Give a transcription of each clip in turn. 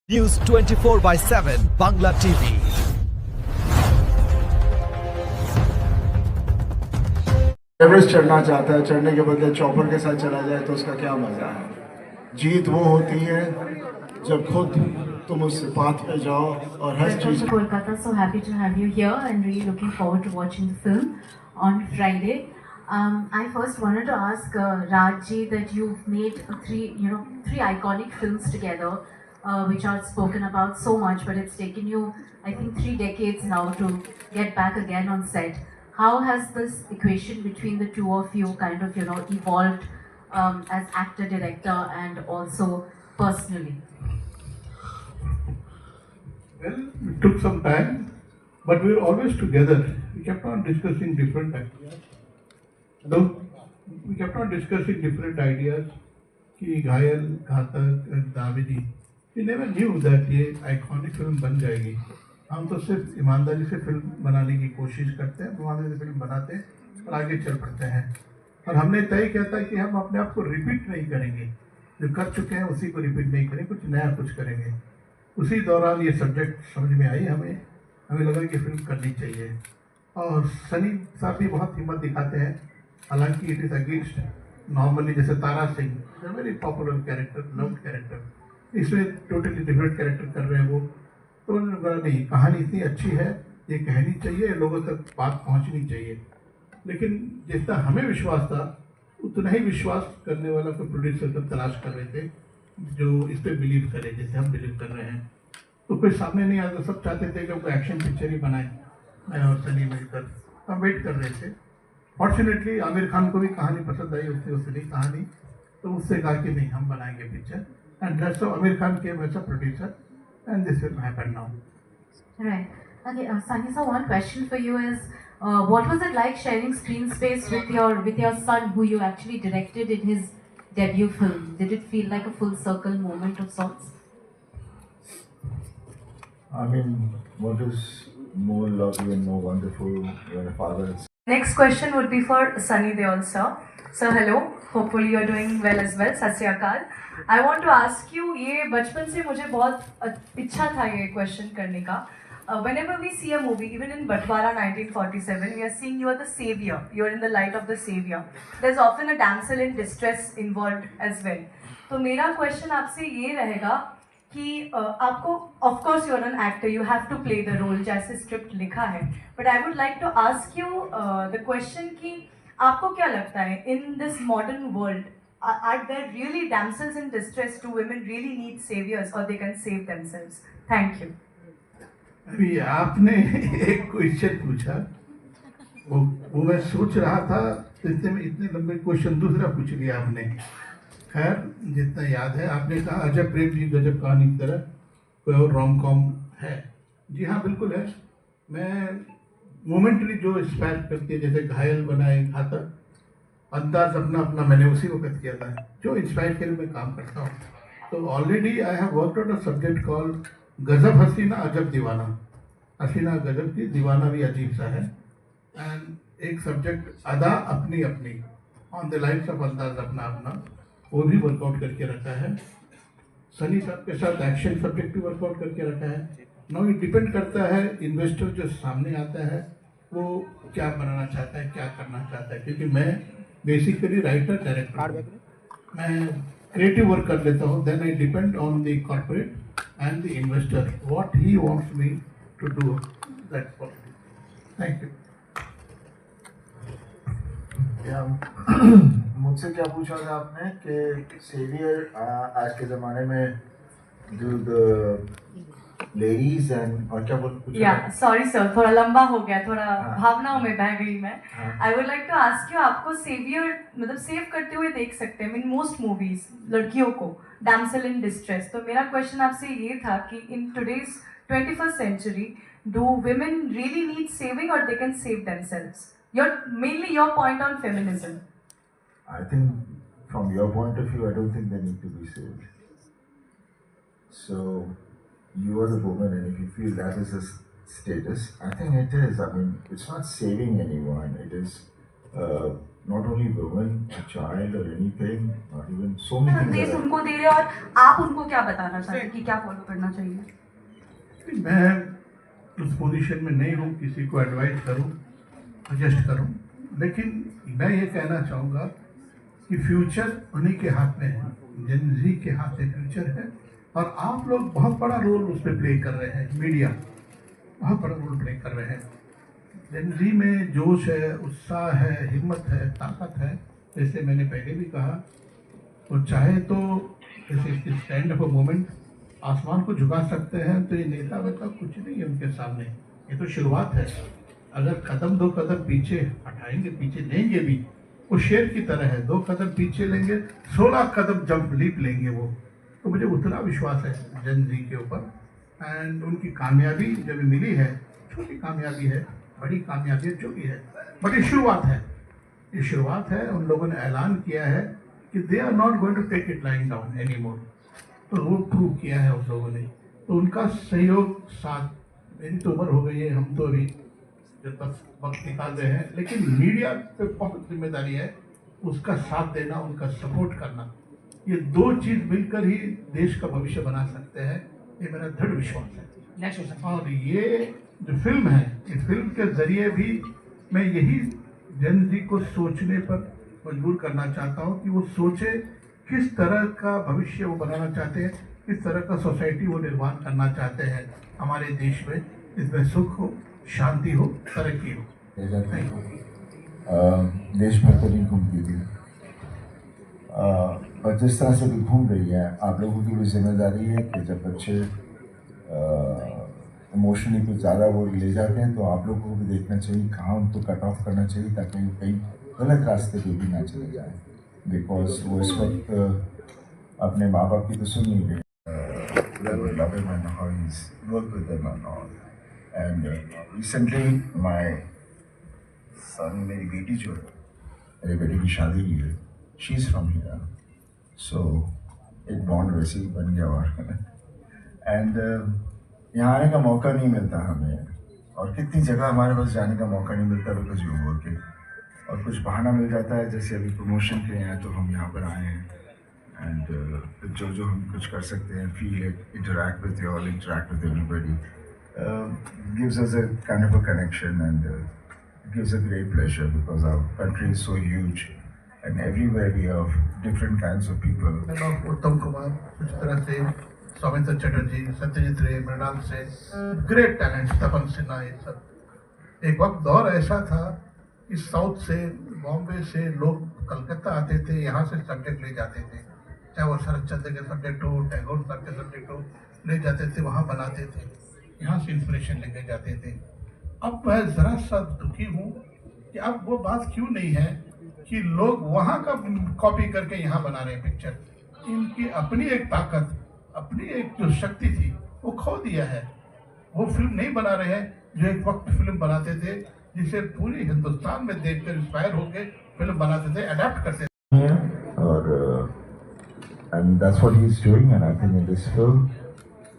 News 24/7 Bangla TV। Everest चढ़ना चाहता है, चढ़ने के बदले चॉपर के साथ चला जाए तो उसका क्या मजा है। जीत वो होती है जब खुद तुम उस पाथ पे जाओ और हर चीज। Kolkata, so happy to have you here and really looking forward to watching the film on Friday. I first wanted to ask Rajji that you've made three iconic films together, which are spoken about so much, but it's taken you, I think, 3 decades now to get back again on set. How has this equation between the two of you kind of, evolved as actor, director, and also personally? Well, it took some time, but we were always together. We kept on discussing different ideas. Hello? We kept on discussing different ideas. कि घायल, घातक, and दाविदी. We never knew that ये iconic film बन जाएगी. हम तो सिर्फ ईमानदारी से फिल्म बनाने की कोशिश करते हैं, ईमानदारी से फिल्म बनाते हैं और आगे चल पड़ते हैं। और हमने तय किया था कि हम अपने आप को रिपीट नहीं करेंगे, जो कर चुके हैं उसी को रिपीट नहीं करेंगे, कुछ नया कुछ करेंगे। उसी दौरान ये सब्जेक्ट समझ में आई हमें लगा कि फिल्म करनी चाहिए। और सनी साहब भी बहुत हिम्मत दिखाते हैं, हालांकि इट इज़ अगेंस्ट नॉर्मली, जैसे Tara Singh very popular character, loved character, इसमें टोटली डिफरेंट कैरेक्टर कर रहे हैं वो। तो उन्होंने कहा नहीं, कहानी इतनी अच्छी है, ये कहनी चाहिए, लोगों तक बात पहुंचनी चाहिए। लेकिन जितना हमें विश्वास था उतना ही विश्वास करने वाला कोई प्रोड्यूसर तब तलाश कर रहे थे जो इस पर बिलीव करे जैसे हम बिलीव कर रहे हैं। तो कोई सामने नहीं आता, सब चाहते थे कि कोई एक्शन पिक्चर ही बनाए, मैं और सनी मिलकर हम वेट कर रहे थे। फॉर्चुनेटली आमिर खान को भी कहानी पसंद आई, उसने कहानी, तो उससे कहा कि नहीं हम बनाएंगे picture, and that's how Aamir Khan came as a producer and this will happen now. Right. Okay, Sunny, so one question for you is, what was it like sharing screen space with your son, who you actually directed in his debut film? Did it feel like a full circle moment of sorts? I mean, what is more lovely and more wonderful when a father is. Next question would be for Sunny Deol sir. Sir, hello. Hopefully you are doing well as well. Sat Sri Akal. I want to ask you, ये बचपन से मुझे बहुत इच्छा था ये question करने का. Whenever we see a movie, even in Batwara 1947, we are seeing you are the savior. You are in the light of the savior. There's often a damsel in distress involved as well. तो मेरा question आपसे ये रहेगा कि आपको, of course you are an actor, you have to play the role जैसे script लिखा है. But I would like to ask you the question कि आपको क्या लगता है, in this modern world, are there really damsels in distress? Do women really need saviors, or they can save themselves? Thank you. अभी आपने एक question पूछा, वो मैं सोच रहा था, इतने लंबे क्वेश्चन दूसरा पूछ लिया आपने। खैर, जितना याद है, आपने कहा अजब प्रेम जी गजब कहानी की तरह कोई और रोम कॉम है। जी हाँ, बिल्कुल है। मैं मोमेंटरी जो इंस्पायर करती है, जैसे घायल बनाए, घातक, अंदाज अपना अपना मैंने उसी वक्त किया था, जो इंस्पायर के लिए मैं काम करता हूँ। तो already I have worked on a subject called गजब हसीना अजब दीवाना। हसीना गजब की, दीवाना भी अजीब सा है। एंड एक सब्जेक्ट अदा अपनी अपनी, ऑन द लाइन्स ऑफ अंदाज अपना अपना, वो भी वर्कआउट करके रखा है। सनी साहब के साथ एक्शन सब्जेक्ट भी वर्कआउट करके रखा है। नाउ ये डिपेंड करता है इन्वेस्टर जो सामने आता है वो क्या बनाना चाहता है, क्या करना चाहता है, क्योंकि मैं बेसिकली राइटर डायरेक्टर, मैं क्रिएटिव वर्क कर लेता हूँ। Then I depend on the corporate and the investor, what he wants me to do that for. Thank you. मुझसे क्या पूछा था आपने कि सेवियर आज के ज़माने में do the ladies and और क्या पूछा? Yeah, sorry sir, थोड़ा लंबा हो गया, थोड़ा भावनाओं में बह गई मैं. I would like to ask you, आपको savior मतलब सेव करते हुए देख सकते हैं in most movies लड़कियों को damsel in distress. तो मेरा question आपसे ये था कि in today's 21st century, do women really need saving or they can save themselves? Mainly your point on feminism. I think from your point of view, I don't think they need to be saved. So you are the woman, and if you feel that is a status, I think it is. I mean, it's not saving anyone. It is not only women, a child or anything, not even so many things. देश that are- उनको दे रहे और आप उनको क्या बताना चाहते हैं कि क्या फॉलो करना चाहिए? मैं उस पोजीशन में नहीं हूँ किसी को एडवाइस करूँ, सजेस्ट करूँ, लेकिन मैं ये कहना चाहूँगा कि फ्यूचर उन्हीं के हाथ में है, जेन ज़ी के हाथ में फ्यूचर है, और आप लोग बहुत बड़ा रोल उसमें प्ले कर रहे हैं, मीडिया बहुत बड़ा रोल प्ले कर रहे हैं। जेन ज़ी में जोश है, उत्साह है, हिम्मत है, ताकत है। जैसे मैंने पहले भी कहा, वो चाहे तो जैसे स्टैंड अप मोमेंट आसमान को झुका सकते हैं, तो ये नेता वेता कुछ नहीं है उनके सामने, ये तो शुरुआत है। अगर कदम दो कदम पीछे हटाएंगे, पीछे लेंगे भी, वो शेर की तरह है, 2 कदम पीछे लेंगे, 16 कदम जंप लीप लेंगे वो। तो मुझे उतना विश्वास है जेन ज़ी के ऊपर, एंड उनकी कामयाबी जब मिली है, छोटी कामयाबी है, बड़ी कामयाबी जो भी है, बट ये शुरुआत है, ये शुरुआत है। उन लोगों ने ऐलान किया है कि they are not going to take it lying down any more, तो वो प्रूव किया है उन लोगों ने। तो उनका सहयोग साथ, मेरी तो उम्र हो गई है, हम तो अभी जब तक वक्त निकाल रहे हैं, लेकिन मीडिया पे बहुत जिम्मेदारी है, उसका साथ देना, उनका सपोर्ट करना। ये 2 चीज़ मिलकर ही देश का भविष्य बना सकते हैं, ये मेरा दृढ़ विश्वास है। और ये जो फिल्म है, इस फिल्म के जरिए भी मैं यही जेन ज़ी को सोचने पर मजबूर करना चाहता हूँ कि वो सोचे किस तरह का भविष्य वो बनाना चाहते हैं, किस तरह का सोसाइटी वो निर्माण करना चाहते हैं हमारे देश में, इसमें सुख हो, शांति हो, तरक्की हो। देश भर तो नहीं घूमती थी, पर जिस तरह से भी घूम रही है, आप लोगों की भी जिम्मेदारी है कि जब बच्चे इमोशनली कुछ ज़्यादा वो ले जाते हैं, तो आप लोगों को भी देखना चाहिए कहाँ उनको कट ऑफ करना चाहिए, ताकि वो कहीं गलत रास्ते पे भी ना चले जाए, बिकॉज वो इस वक्त अपने माँ बाप की तो सुन नहीं रहे। एंड रिसेंटली माई सन, मेरी बेटी जो है, मेरी बेटी की शादी हुई है, शी इज़ फ्रॉम हियर, सो एक बॉन्ड वैसे ही बन गया हुआ। एंड यहाँ आने का मौका नहीं मिलता हमें, और कितनी जगह हमारे पास जाने का मौका नहीं मिलता बिकॉज यू वर्किंग, और कुछ बहाना मिल जाता है, जैसे अभी प्रमोशन के लिए आए तो हम यहाँ पर आए हैं, एंड जो हम कुछ कर सकते हैं, feel it, interact with you all, interact with everybody, gives us a kind of a connection, and gives a great pleasure because our country is so huge and everywhere we have different kinds of people. Uttam Kumar, इस तरह से सौमित्र चटर्जी, सत्यजीत रे, मृणाल से great talent, तपन सिन्हा, ये सब। एक वक्त दौर ऐसा था कि साउथ से, बॉम्बे से लोग कलकत्ता आते थे, यहाँ से सब्जेक्ट ले जाते थे, चाहे वो शरद चंद्र के सब्जेक्ट हो, टैगोर सर के सब्जेक्ट हो, ले जाते थे, वहाँ बनाते थे, यहाँ से इंस्पिरेशन लेके जाते थे। अब मैं ज़रा सा दुखी हूँ कि अब वो बात क्यों नहीं है कि लोग वहाँ का कॉपी करके यहाँ बना रहे हैं पिक्चर। इनकी अपनी एक ताकत, अपनी एक जो शक्ति थी, वो खो दिया है। वो फिल्म नहीं बना रहे हैं जो एक वक्त फिल्म बनाते थे, जिसे पूरी हिंदुस्तान में देखकर इंस्पायर होकर फिल्म बनाते थे, अडेप्ट करते थे। और and that's what he's doing, and I think in this film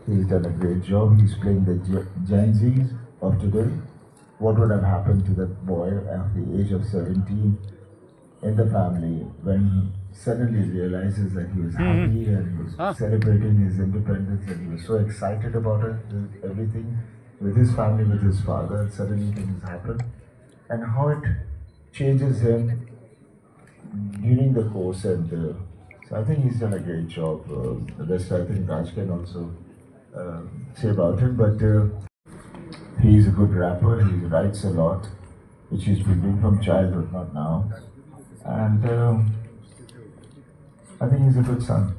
he's done a great job. He's playing the Gen Zs of today. What would have happened to that boy at the age of 17 in the family when he suddenly realizes that he was happy and he was celebrating his independence, and he was so excited about it, everything with his family, with his father, and suddenly things happen, and how it changes him during the course. And so I think he's done a great job. The rest I think Raj can also say about it, but he's a good rapper. He writes a lot, which he's been doing from childhood, not now. And I think he's a good son.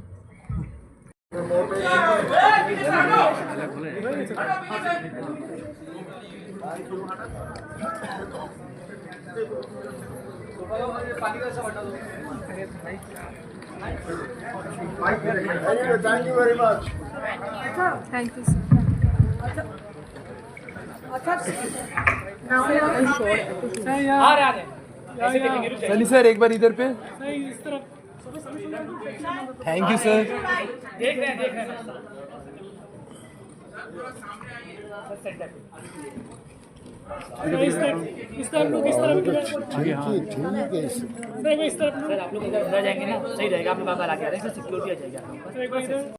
Thank you very much. Thank you, sir. Sunny sir एक बार इधर पे। Thank you sir. देख रहे हैं इस तरफ लोग इस तरफ सर आप लोग इधर जाएंगे ना, सही रहेगा। आप लोग आगे आ रहे हैं, सिक्योरिटी आ जाएगी आप लोग।